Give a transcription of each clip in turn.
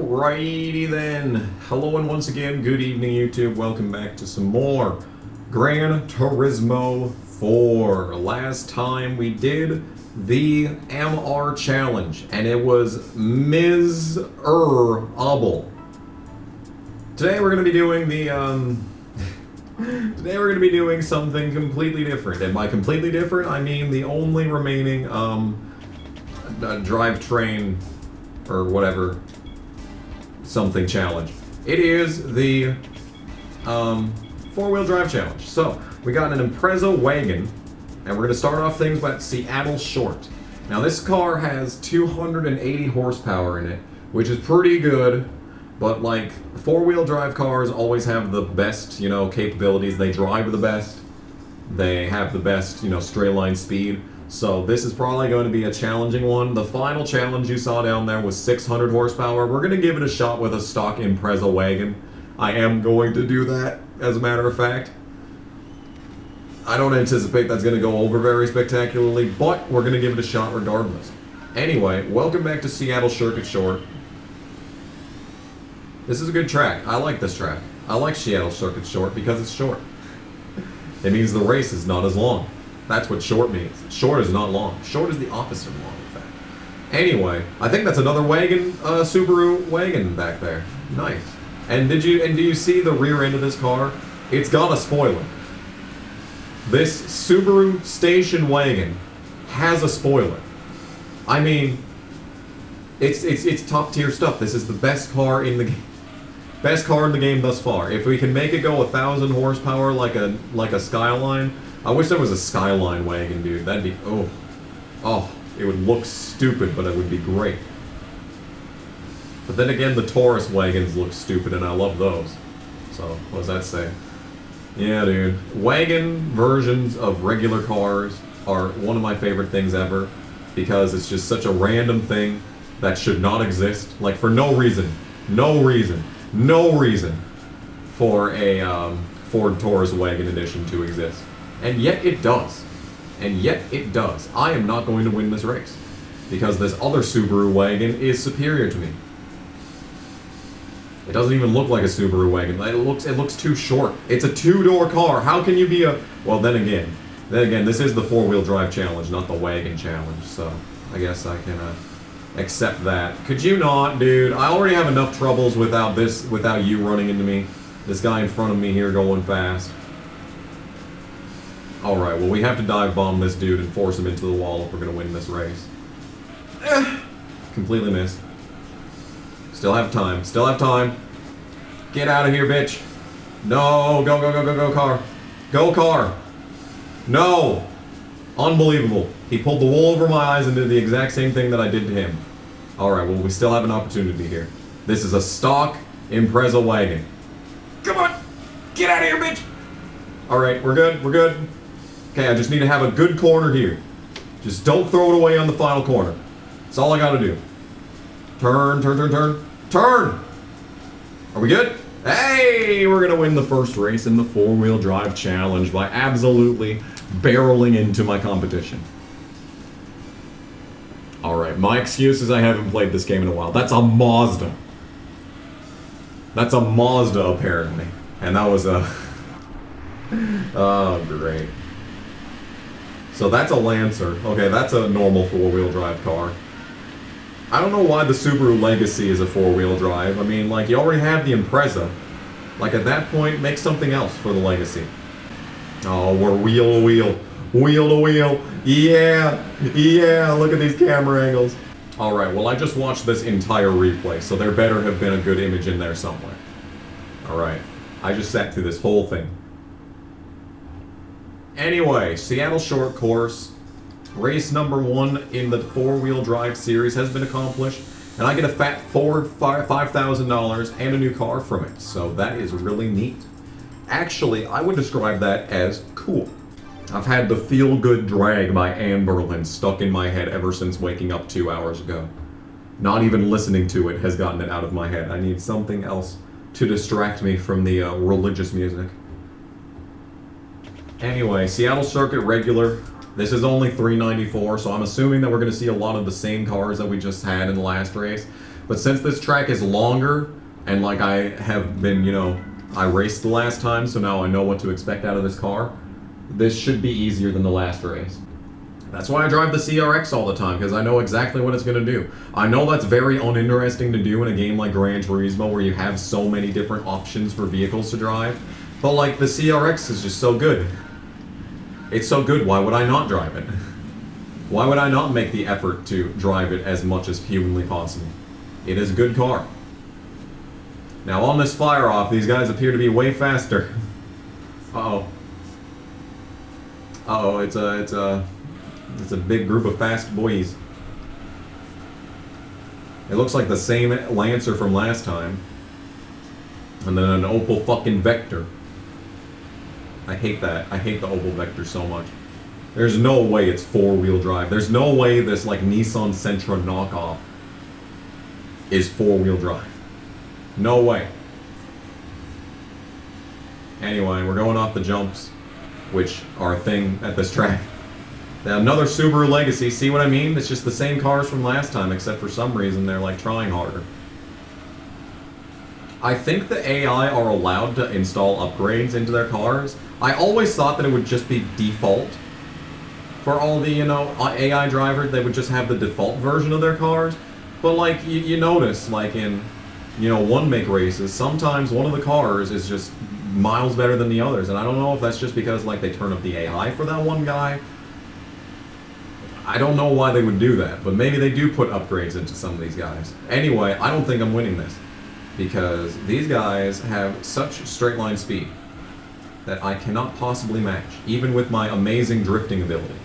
Alrighty then. Hello and once again, good evening YouTube. Welcome back to some more Gran Turismo 4. Last time we did the MR challenge and it was miserable. Today we're going to be doing the today we're going to be doing something completely different. And by completely different, I mean the only remaining drivetrain or whatever something challenge. It is the four-wheel drive challenge. So we got an Impreza wagon, and we're going to start off things with Seattle Short. Now this car has 280 horsepower in it, which is pretty good, but like four-wheel drive cars always have the best, you know, capabilities. They drive the best. They have the best, you know, straight line speed. So this is probably going to be a challenging one. The final challenge you saw down there was 600 horsepower. We're going to give it a shot with a stock Impreza wagon. I am going to do that, as a matter of fact. I don't anticipate that's going to go over very spectacularly, but we're going to give it a shot regardless. Anyway, welcome back to Seattle Circuit Short. This is a good track. I like this track. I like Seattle Circuit Short because it's short. It means the race is not as long. That's what short means. Short is not long. Short is the opposite of long, in fact. Anyway, I think that's another wagon, Subaru wagon back there. Nice. And do you see the rear end of this car? It's got a spoiler. This Subaru station wagon has a spoiler. I mean, it's top tier stuff. This is the best car in the game. Best car in the game thus far. If we can make it go 1,000 horsepower like a Skyline. I wish there was a Skyline wagon, dude. That'd be, oh, it would look stupid, but it would be great. But then again, the Torres wagons look stupid, and I love those. So, what does that say? Yeah, dude. Wagon versions of regular cars are one of my favorite things ever, because it's just such a random thing that should not exist. Like, for no reason. No reason for a Ford Taurus wagon edition to exist. And yet it does. And yet it does. I am not going to win this race. Because this other Subaru wagon is superior to me. It doesn't even look like a Subaru wagon. It looks too short. It's a two-door car. How can you be a... Well, then again, this is the four-wheel drive challenge, not the wagon challenge. So, I guess I can accept that. Could you not, dude? I already have enough troubles without you running into me. This guy in front of me here going fast. Alright, well we have to dive bomb this dude and force him into the wall if we're going to win this race. Completely missed. Still have time. Still have time. Get out of here, bitch. No. Go car. Go car. No. Unbelievable. He pulled the wool over my eyes and did the exact same thing that I did to him. Alright, well we still have an opportunity here. This is a stock Impreza wagon. Come on. Get out of here, bitch. Alright, we're good. We're good. Okay, I just need to have a good corner here. Just don't throw it away on the final corner. That's all I gotta do. Turn. Turn! Are we good? Hey, we're gonna win the first race in the four-wheel drive challenge by absolutely barreling into my competition. Alright, my excuse is I haven't played this game in a while. That's a Mazda. That's a Mazda, apparently. And that was a... Oh, great. So that's a Lancer. Okay, that's a normal four-wheel drive car. I don't know why the Subaru Legacy is a four-wheel drive. I mean, like, you already have the Impreza. Like, at that point, make something else for the Legacy. Oh, we're wheel to wheel. Wheel to wheel. Yeah, look at these camera angles. Alright, well, I just watched this entire replay, so there better have been a good image in there somewhere. Alright, I just sat through this whole thing. Anyway, Seattle Short Course, race number 1 in the four-wheel drive series has been accomplished, and I get a fat $5,000 and a new car from it, so that is really neat. Actually, I would describe that as cool. I've had the feel-good drag by Amberlin stuck in my head ever since waking up 2 hours ago. Not even listening to it has gotten it out of my head. I need something else to distract me from the religious music. Anyway, Seattle Circuit regular. This is only $394, so I'm assuming that we're going to see a lot of the same cars that we just had in the last race. But since this track is longer, and like I have been, you know, I raced the last time, so now I know what to expect out of this car, this should be easier than the last race. That's why I drive the CRX all the time, because I know exactly what it's going to do. I know that's very uninteresting to do in a game like Gran Turismo, where you have so many different options for vehicles to drive, but like the CRX is just so good. It's so good, why would I not drive it? Why would I not make the effort to drive it as much as humanly possible? It is a good car. Now on this fire-off, these guys appear to be way faster. Uh-oh. Uh-oh, it's a big group of fast boys. It looks like the same Lancer from last time. And then an Opel fucking Vector. I hate that. I hate the Opel Vector so much. There's no way it's four-wheel drive. There's no way this like Nissan Sentra knockoff is four-wheel drive. No way. Anyway, we're going off the jumps, which are a thing at this track. Now, another Subaru Legacy, see what I mean? It's just the same cars from last time, except for some reason they're like trying harder. I think the AI are allowed to install upgrades into their cars. I always thought that it would just be default for all the, you know, AI drivers. They would just have the default version of their cars. But like, you notice, like in, you know, one-make races, sometimes one of the cars is just miles better than the others. And I don't know if that's just because, like, they turn up the AI for that one guy. I don't know why they would do that, but maybe they do put upgrades into some of these guys. Anyway, I don't think I'm winning this, because these guys have such straight line speed that I cannot possibly match, even with my amazing drifting abilities.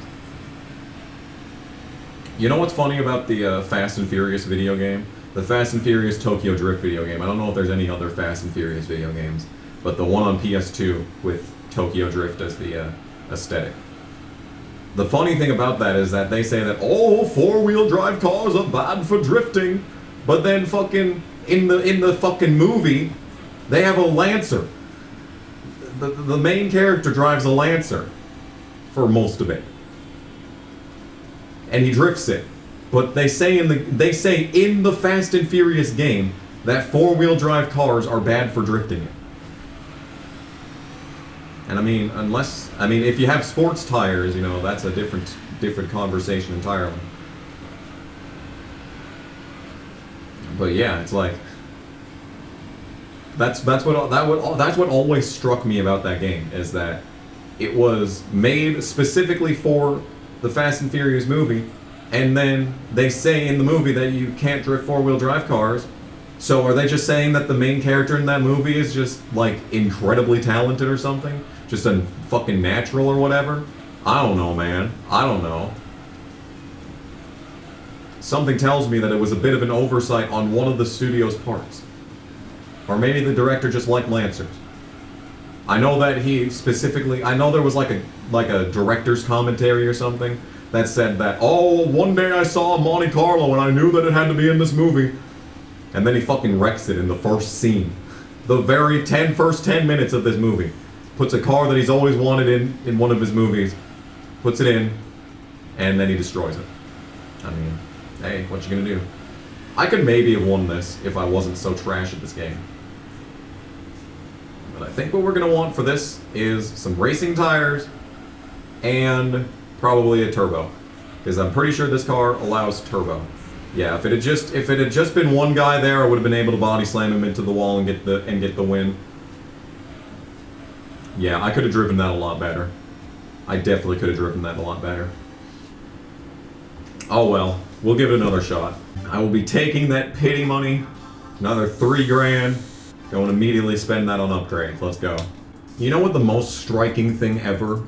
You know what's funny about the Fast and Furious video game? The Fast and Furious Tokyo Drift video game. I don't know if there's any other Fast and Furious video games, but the one on PS2 with Tokyo Drift as the aesthetic. The funny thing about that is that they say that, oh, four-wheel drive cars are bad for drifting, but then fucking, in the fucking movie, they have a Lancer. The main character drives a Lancer for most of it. And he drifts it. But they say in the Fast and Furious game that four-wheel drive cars are bad for drifting it. And I mean, if you have sports tires, you know, that's a different conversation entirely. But yeah, it's like that's what always struck me about that game, is that it was made specifically for the Fast and Furious movie, and then they say in the movie that you can't drift four-wheel drive cars. So are they just saying that the main character in that movie is just like incredibly talented or something? Just a fucking natural or whatever? I don't know, man. I don't know. Something tells me that it was a bit of an oversight on one of the studio's parts. Or maybe the director just liked Lancers. I know that he specifically, I know there was like a director's commentary or something that said that, oh, one day I saw Monte Carlo and I knew that it had to be in this movie. And then he fucking wrecks it in the first scene. The very first 10 minutes of this movie. Puts a car that he's always wanted in one of his movies, puts it in, and then he destroys it. I mean, hey, what you gonna do? I could maybe have won this if I wasn't so trash at this game. But I think what we're gonna want for this is some racing tires and probably a turbo, because I'm pretty sure this car allows turbo. Yeah, if it had just been one guy there, I would have been able to body slam him into the wall and get the win. Yeah, I could have driven that a lot better. I definitely could have driven that a lot better. Oh well, we'll give it another shot. I will be taking that pity money, another $3 grand, going to immediately spend that on upgrades. Let's go. You know what the most striking thing ever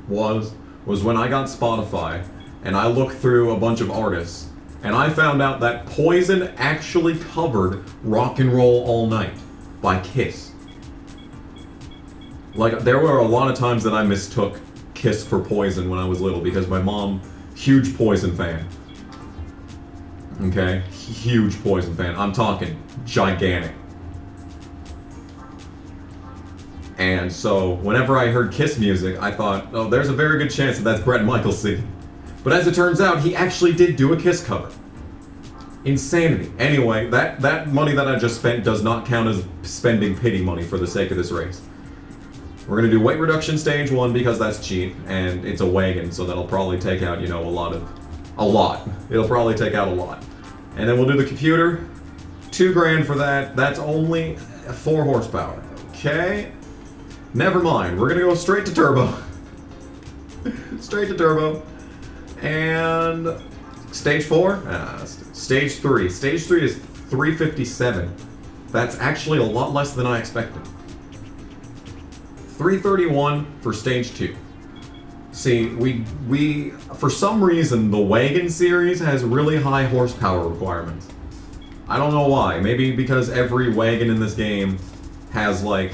was when I got Spotify and I looked through a bunch of artists and I found out that Poison actually covered Rock and Roll All Night by Kiss. Like, there were a lot of times that I mistook Kiss for Poison when I was little, because my mom, huge Poison fan. Okay? Huge Poison fan. I'm talking gigantic. And so, whenever I heard Kiss music, I thought, oh, there's a very good chance that that's Bret Michaels singing. But as it turns out, he actually did do a Kiss cover. Insanity. Anyway, that money that I just spent does not count as spending pity money for the sake of this race. We're gonna do weight reduction stage 1 because that's cheap, and it's a wagon, so that'll probably take out, you know, a lot. It'll probably take out a lot. And then we'll do the computer. 2 grand for that. That's only 4 horsepower. Okay. Never mind. We're gonna go straight to turbo. Straight to turbo. And stage 4? Stage 3. Stage 3 is 357. That's actually a lot less than I expected. 331 for stage 2. See, we for some reason the wagon series has really high horsepower requirements. I don't know why. Maybe because every wagon in this game has like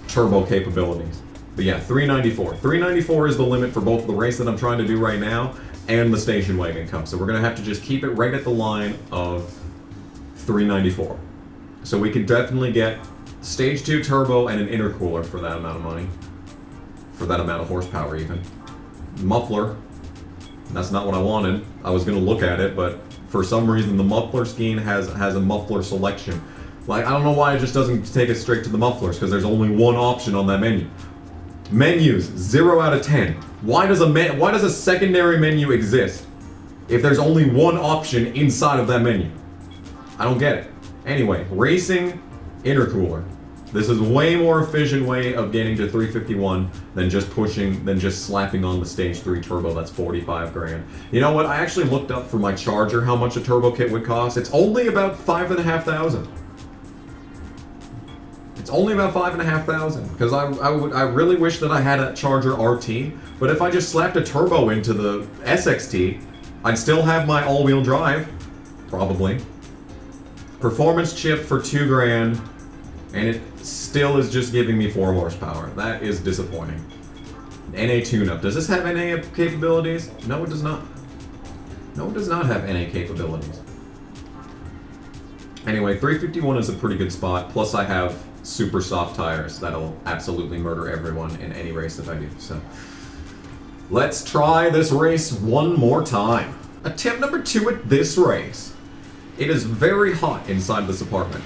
turbo capabilities. But yeah, 394. 394 is the limit for both the race that I'm trying to do right now and the station wagon cup. So we're gonna have to just keep it right at the line of 394. So we can definitely get stage 2 turbo and an intercooler for that amount of money. For that amount of horsepower even. Muffler. That's not what I wanted. I was gonna look at it, but for some reason the muffler scheme has a muffler selection. Like, I don't know why it just doesn't take us straight to the mufflers, because there's only one option on that menu. Menus, 0 out of 10. Why does a secondary menu exist if there's only one option inside of that menu? I don't get it. Anyway, racing intercooler. This is a way more efficient way of getting to 351 than just slapping on the stage 3 turbo. That's 45 grand. You know what? I actually looked up for my charger how much a turbo kit would cost. It's only about 5,500. It's only about 5,500 because I really wish that I had a Charger RT, but if I just slapped a turbo into the SXT, I'd still have my all-wheel drive, probably. Performance chip for 2 grand, and it still is just giving me 4 horsepower. That is disappointing. NA tune-up. Does this have NA capabilities? No, it does not. No, it does not have NA capabilities. Anyway, 351 is a pretty good spot, plus I have super soft tires that'll absolutely murder everyone in any race that I do. So let's try this race one more time. Attempt number 2 at this race. It is very hot inside this apartment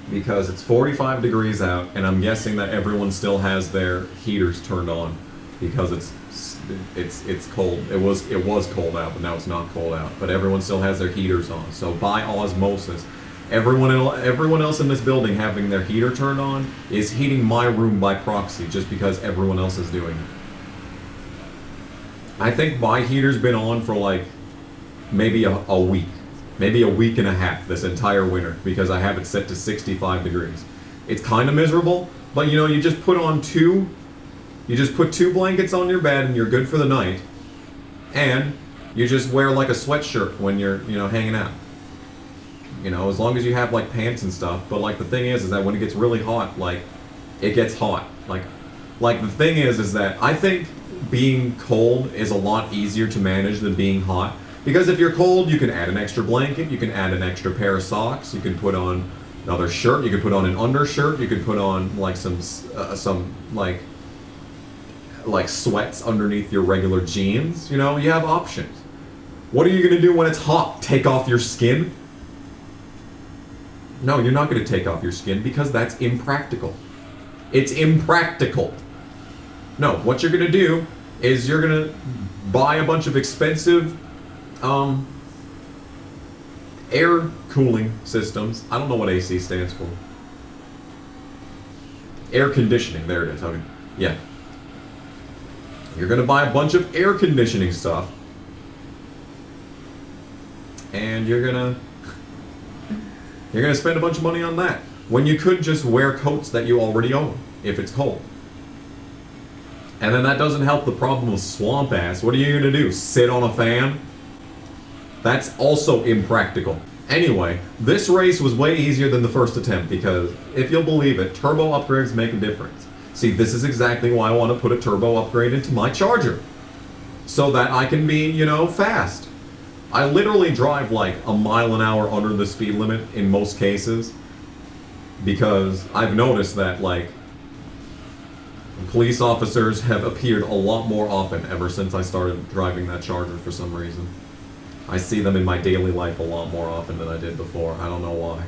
because it's 45 degrees out, and I'm guessing that everyone still has their heaters turned on because it's cold. It was cold out, but now it's not cold out. But everyone still has their heaters on. So by osmosis, everyone else in this building having their heater turned on is heating my room by proxy just because everyone else is doing it. I think my heater's been on for like maybe a week. Maybe a week and a half this entire winter because I have it set to 65 degrees. It's kind of miserable, but you know, you just put 2 blankets on your bed and you're good for the night. And you just wear like a sweatshirt when you're, you know, hanging out. You know, as long as you have like pants and stuff. But like the thing is that when it gets really hot, like it gets hot. Like the thing is that I think being cold is a lot easier to manage than being hot. Because if you're cold, you can add an extra blanket, you can add an extra pair of socks, you can put on another shirt, you can put on an undershirt, you can put on like some like sweats underneath your regular jeans. You know, you have options. What are you gonna do when it's hot? Take off your skin? No, you're not gonna take off your skin because that's impractical. It's impractical. No, what you're gonna do is you're gonna buy a bunch of expensive air cooling systems. I don't know what AC stands for. Air conditioning, there it is. Okay. Yeah. You're gonna buy a bunch of air conditioning stuff, and you're gonna spend a bunch of money on that when you could just wear coats that you already own if it's cold. And then that doesn't help the problem of swamp ass. What are you gonna do? Sit on a fan? That's also impractical. Anyway, this race was way easier than the first attempt because, if you'll believe it, turbo upgrades make a difference. See, this is exactly why I want to put a turbo upgrade into my Charger. So that I can be, you know, fast. I literally drive like a mile an hour under the speed limit in most cases. Because I've noticed that, like, police officers have appeared a lot more often ever since I started driving that Charger for some reason. I see them in my daily life a lot more often than I did before. I don't know why.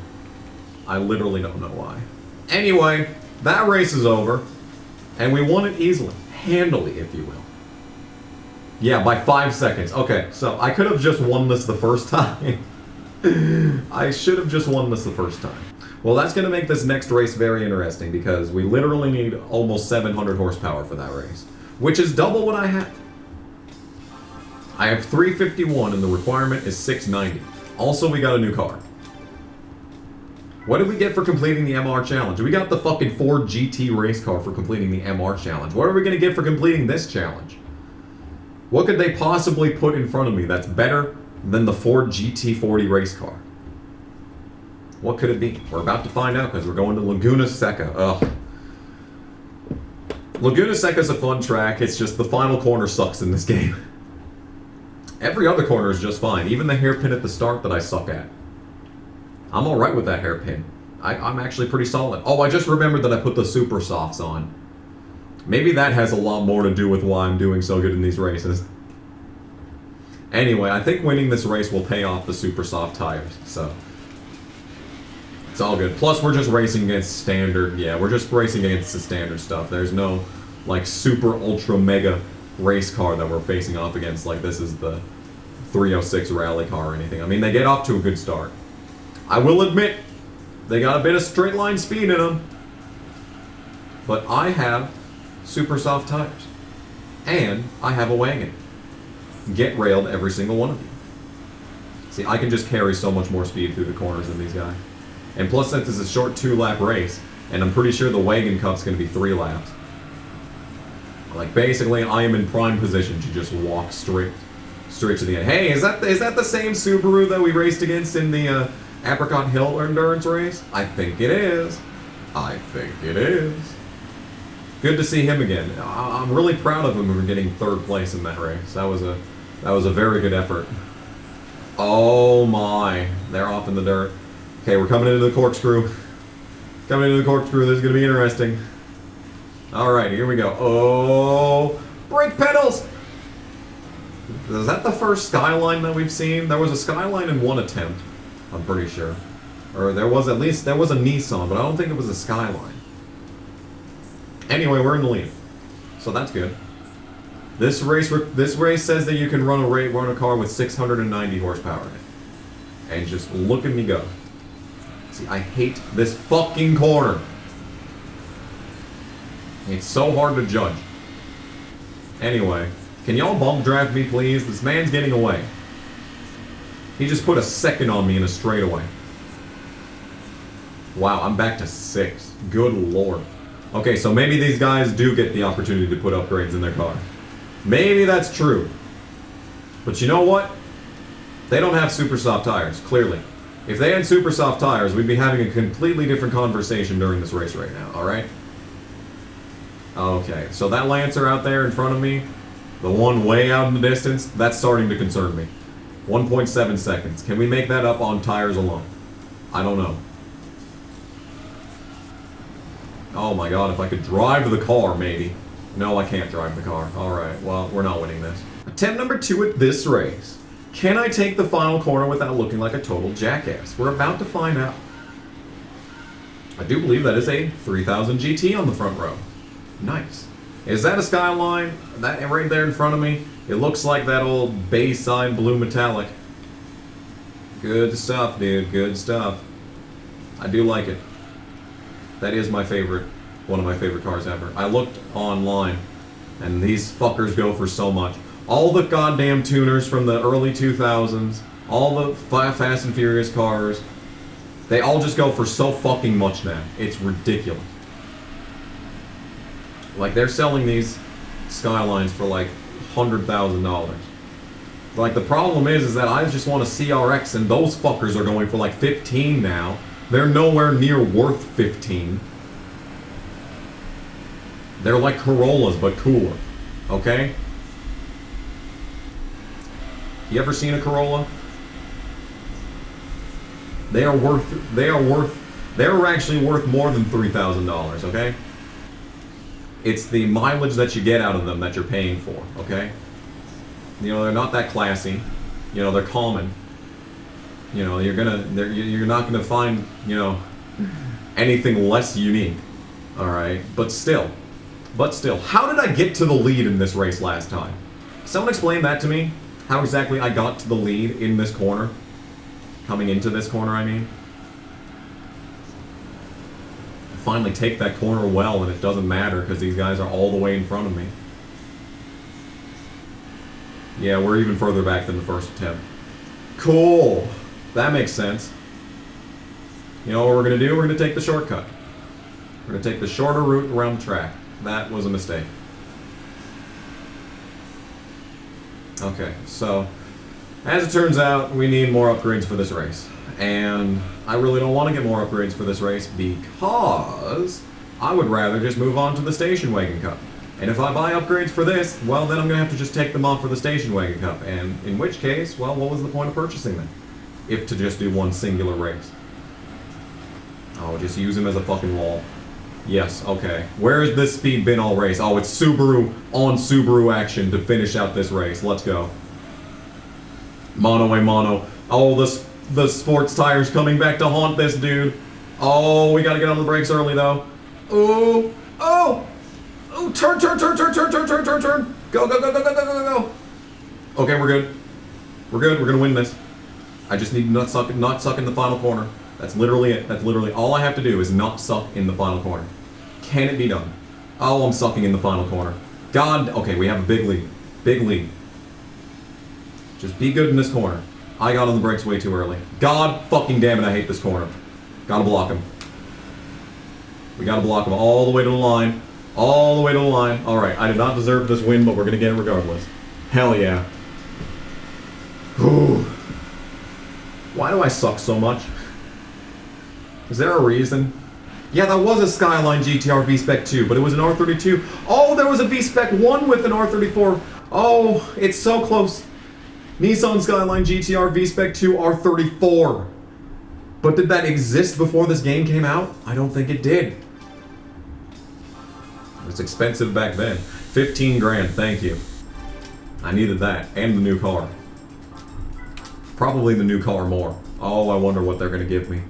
I literally don't know why. Anyway, that race is over, and we won it easily. Handily, if you will. Yeah, by 5 seconds. Okay, so I could have just won this the first time. I should have just won this the first time. Well, that's going to make this next race very interesting because we literally need almost 700 horsepower for that race, which is double what I have. I have 351 and the requirement is 690. Also, we got a new car. What did we get for completing the MR challenge? We got the fucking Ford GT race car for completing the MR challenge. What are we going to get for completing this challenge? What could they possibly put in front of me that's better than the Ford GT40 race car? What could it be? We're about to find out because we're going to Laguna Seca. Ugh. Laguna Seca is a fun track. It's just the final corner sucks in this game. Every other corner is just fine. Even the hairpin at the start that I suck at. I'm alright with that hairpin. I'm actually pretty solid. Oh, I just remembered that I put the super softs on. Maybe that has a lot more to do with why I'm doing so good in these races. Anyway, I think winning this race will pay off the super soft tires, so it's all good. Plus, we're just racing against standard, yeah, we're just racing against the standard stuff. There's no, like, super ultra mega race car that we're facing off against, like this is the 306 rally car or anything. I mean, they get off to a good start. I will admit, they got a bit of straight line speed in them. But I have super soft tires. And I have a wagon. Get railed every single one of you. See, I can just carry so much more speed through the corners than these guys. And plus, since it's a short 2-lap race, and I'm pretty sure the wagon cup's going to be 3 laps. Like, basically, I am in prime position to just walk straight to the end. Hey, is that the same Subaru that we raced against in the Apricot Hill endurance race? I think it is. I think it is. Good to see him again. I'm really proud of him for getting 3rd place in that race. That was a very good effort. Oh my, they're off in the dirt. Okay, we're coming into the corkscrew. Coming into the corkscrew, this is gonna be interesting. Alright, here we go. Oh, brake pedals! Is that the first Skyline that we've seen? There was a Skyline in one attempt, I'm pretty sure. Or there was a Nissan, but I don't think it was a Skyline. Anyway, we're in the lead, so that's good. This race says that you can run a car with 690 horsepower in it. And just look at me go. See, I hate this fucking corner. It's so hard to judge. Anyway, can y'all bump draft me, please? This man's getting away. He just put a second on me in a straightaway. Wow, I'm back to 6. Good lord. Okay, so maybe these guys do get the opportunity to put upgrades in their car. Maybe that's true. But you know what? They don't have super soft tires, clearly. If they had super soft tires, we'd be having a completely different conversation during this race right now, alright? Okay, so that Lancer out there in front of me, the one way out in the distance, that's starting to concern me. 1.7 seconds. Can we make that up on tires alone? I don't know. Oh my god, if I could drive the car, maybe. No, I can't drive the car. Alright, well, we're not winning this. Attempt number 2 at this race. Can I take the final corner without looking like a total jackass? We're about to find out. I do believe that is a 3000 GT on the front row. Nice. Is that a Skyline? That right there in front of me? It looks like that old Bayside blue metallic. Good stuff, dude. Good stuff. I do like it. That is my favorite. One of my favorite cars ever. I looked online, and these fuckers go for so much. All the goddamn tuners from the early 2000s, all the Fast and Furious cars, they all just go for so fucking much now. It's ridiculous. Like, they're selling these Skylines for like $100,000. Like, the problem is that I just want a CRX, and those fuckers are going for like 15 now. They're nowhere near worth 15. They're like Corollas, but cooler. Okay? You ever seen a Corolla? They're actually worth more than $3,000, okay? It's the mileage that you get out of them that you're paying for, okay? You know, they're not that classy. You know, they're common. You know, you're not gonna find, you know, anything less unique. All right, but still, how did I get to the lead in this race last time? Someone explain that to me. How exactly I got to the lead in this corner? Coming into this corner, I mean. I finally take that corner well, and it doesn't matter because these guys are all the way in front of me. Yeah, we're even further back than the first attempt. Cool. That makes sense. You know what we're going to do? We're going to take the shortcut. We're going to take the shorter route around the track. That was a mistake. Okay, so as it turns out, we need more upgrades for this race. And I really don't want to get more upgrades for this race because I would rather just move on to the Station Wagon Cup. And if I buy upgrades for this, well, then I'm going to have to just take them off for the Station Wagon Cup. And in which case, well, what was the point of purchasing them? If to just do one singular race. Oh, just use him as a fucking wall. Yes, okay. Where has this speed been all race? Oh, it's Subaru on Subaru action to finish out this race. Let's go. Mono a mono. Oh, the sports tires coming back to haunt this dude. Oh, we gotta get on the brakes early though. Ooh. Oh! Oh, turn. Go. Okay, we're good. We're good. We're gonna win this. I just need to not suck in the final corner. That's literally it. That's literally all I have to do is not suck in the final corner. Can it be done? Oh, I'm sucking in the final corner. God, okay, we have a big lead. Big lead. Just be good in this corner. I got on the brakes way too early. God fucking damn it, I hate this corner. Gotta block him. We gotta block him all the way to the line. All the way to the line. Alright, I did not deserve this win, but we're gonna get it regardless. Hell yeah. Whew. Why do I suck so much? Is there a reason? Yeah, that was a Skyline GTR V-Spec 2, but it was an R32. Oh, there was a V-Spec 1 with an R34. Oh, it's so close. Nissan Skyline GTR V-Spec 2 R34. But did that exist before this game came out? I don't think it did. It was expensive back then. 15 grand, thank you. I needed that, and the new car. Probably the new car more. Oh, I wonder what they're gonna give me.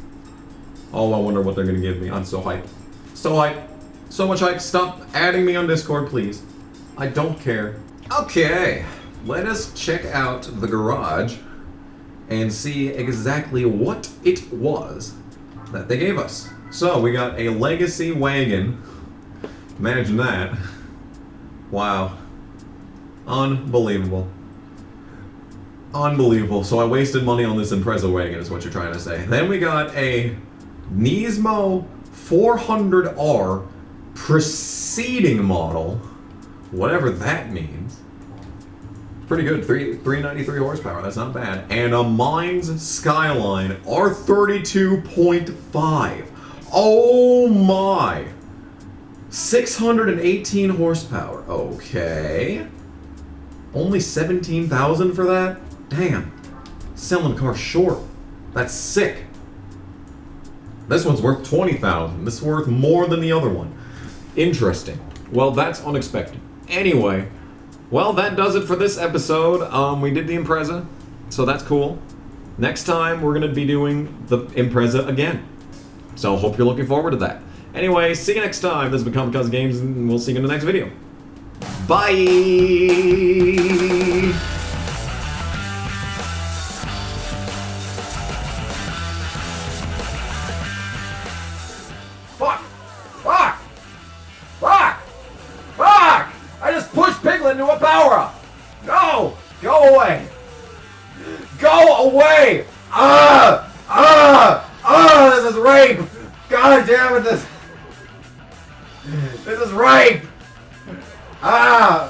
Oh, I wonder what they're gonna give me. I'm so hyped. So hyped. So much hype. Stop adding me on Discord, please. I don't care. Okay, let us check out the garage and see exactly what it was that they gave us. So, we got a Legacy wagon. Imagine that. Wow. Unbelievable. Unbelievable. So I wasted money on this Impreza wagon is what you're trying to say. Then we got a Nismo 400R preceding model. Whatever that means. Pretty good. 393 horsepower. That's not bad. And a Mines Skyline R32.5. Oh my. 618 horsepower. Okay. Only 17,000 for that? Damn. Selling car short. That's sick. This one's worth 20,000. This is worth more than the other one. Interesting. Well, that's unexpected. Anyway, well, that does it for this episode. We did the Impreza, so that's cool. Next time, we're going to be doing the Impreza again. So, hope you're looking forward to that. Anyway, see you next time. This has been KamikazeGames, and we'll see you in the next video. Bye! Fuck! Fuck! Fuck! Fuck! I just pushed Piglet into a power-up! No! Go away! Go away! This is rape! God damn it, this is rape!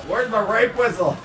Where's my rape whistle?